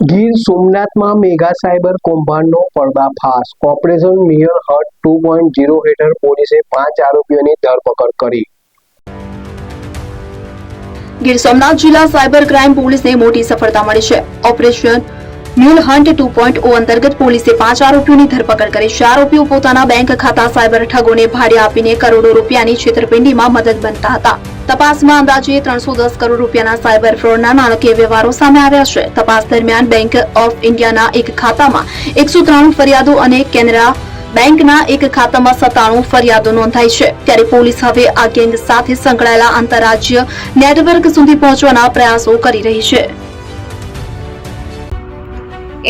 ગીર સોમનાથમાં mega cyber કૌભાંડનો પર્દાફાશ. Operation mayor હટ 2.0 હેઠળ પોલીસે 5 આરોપીઓની ધરપકડ કરી. ગીર સોમનાથ જિલ્લા સાયબર ક્રાઇમ પોલીસને મોટી સફળતા મળી છે. ઓપરેશન મ્યુલ હન્ટ 2.0 અંતર્ગત પોલીસે 5 આરોપીઓની ધરપકડ કરી છે. આરોપીઓ પોતાના બેંક ખાતા સાયબર ઠગોને ભાડે આપીને કરોડો રૂપિયાની છેતરપિંડીમાં મદદ બનતા હતા. તપાસમાં અંદાજે 310 કરોડ રૂપિયાના સાયબર ફ્રોડના નાણાકીય વ્યવહારો સામે આવ્યા છે. તપાસ દરમિયાન બેંક ઓફ ઇન્ડિયાના એક ખાતામાં 193 ફરિયાદો અને કેનરા બેંકના એક ખાતામાં 97 ફરિયાદો નોંધાઈ છે. ત્યારે પોલીસ હવે આ ગેંગ સાથે સંકળાયેલા આંતરરાજ્ય નેટવર્ક સુધી પહોંચવાના પ્રયાસો કરી રહી છે.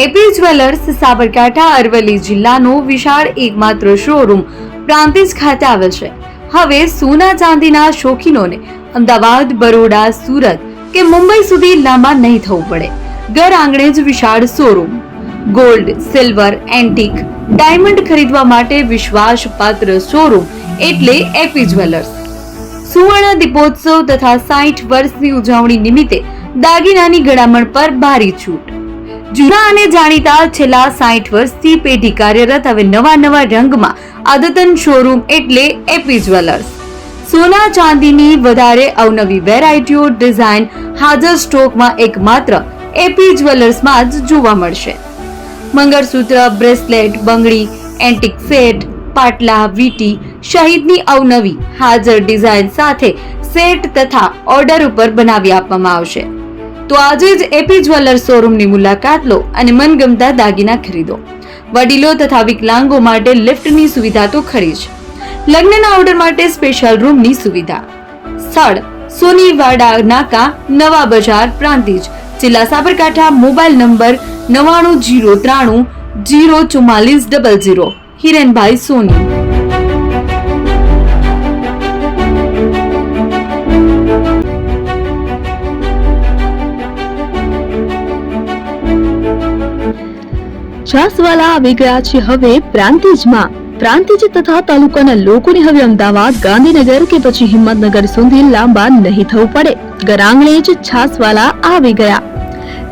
એપી જ્વેલર્સ સાબરકાંઠા અરવલ્લી જિલ્લાનો વિશાળ એકમાત્ર શોરૂમ પ્રાંતિજ ખાતે આવેલ છે. હવે સોના ચાંદીના શોખીનોને અમદાવાદ, બરોડા, સુરત કે મુંબઈ સુધી લાંબા નહીં થવું પડે. ઘર આંગણે જ વિશાળ showroom. Gold, silver, antique, diamond ખરીદવા માટે વિશ્વાસપાત્ર શોરૂમ એટલે એપી જ્વેલર્સ. સુવર્ણ દીપોત્સવ તથા 60 વર્ષની ઉજવણી નિમિત્તે દાગીનાની ગળામણ પર ભારી છૂટ. જૂના અને જાણીતા છેલ્લા 60 વર્ષથી પેઢી કાર્યરત હવે નવા રંગમાં અદ્યતન શોરૂમ એટલે એપી જ્વેલર્સ. સોના ચાંદીની વધારે અવનવી વેરાયટીઓ, ડિઝાઇન હાજર સ્ટોકમાં એકમાત્ર એપી જ્વેલર્સમાં જ જોવા મળશે. મંગળસૂત્ર, બ્રેસલેટ, બંગડી, એન્ટિક સેટ, પાટલા, વીટી સહિતની અવનવી હાજર ડિઝાઇન સાથે સેટ તથા ઓર્ડર ઉપર બનાવી આપવામાં આવશે. તો આજે જ એપી જ્વેલર્સ શોરૂમની મુલાકાત લો અને મનગમતા દાગીના ખરીદો. વડીલો તથા વિકલાંગો માટે લિફ્ટની સુવિધા તો ખરી જ. લગ્નના ઓર્ડર માટે સ્પેશિયલ રૂમની સુવિધા. સ્થળ સોનીવાડા નાકા, નવા બજાર, પ્રાંતિજ, જિલ્લા સાબરકાંઠા. Mobile number 9903 04400. હિરેનભાઈ સોની. છાસવાલા આવી ગયા છે હવે પ્રાંતિજમાં. પ્રાંતિજ તથા તાલુકાના લોકોને હવે અમદાવાદ, ગાંધીનગર કે પછી હિંમતનગર સુધી લાંબા નહીં થવું પડે. ઘર આંગણે જ છાસવાલા આવી ગયા.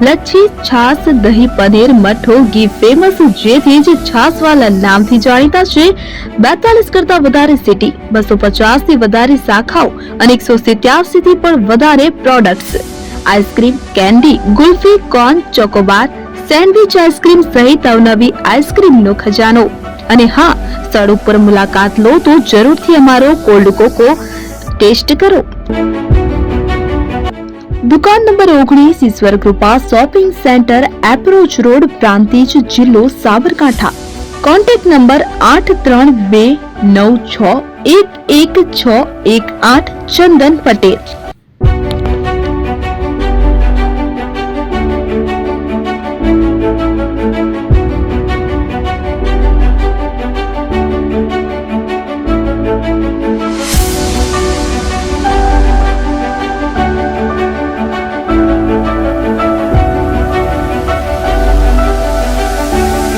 લચ્છી, છાસ, દહીં, પનીર, મઠો, ઘી ફેમસ, જેથી જ છાસવાલા નામથી જાણીતા છે. 42 કરતા વધારે સિટી, 250 થી વધારે શાખાઓ અને 187 થી પણ વધારે products. Ice cream, candy, kulfi, corn, Chocobar, sandwich ice cream સહિત અવનવી આઈસ્ક્રીમનો ખજાનો. અને હા, સ્થળ ઉપર મુલાકાત લો તો જરૂરથી અમારો કોલ્ડ કોકો ટેસ્ટ કરો. દુકાન number 19, Ishwar Krupa shopping centre, approach road, Prantij, જિલ્લો સાબરકાંઠા. Contact number 8329611618. ચંદન પટેલ.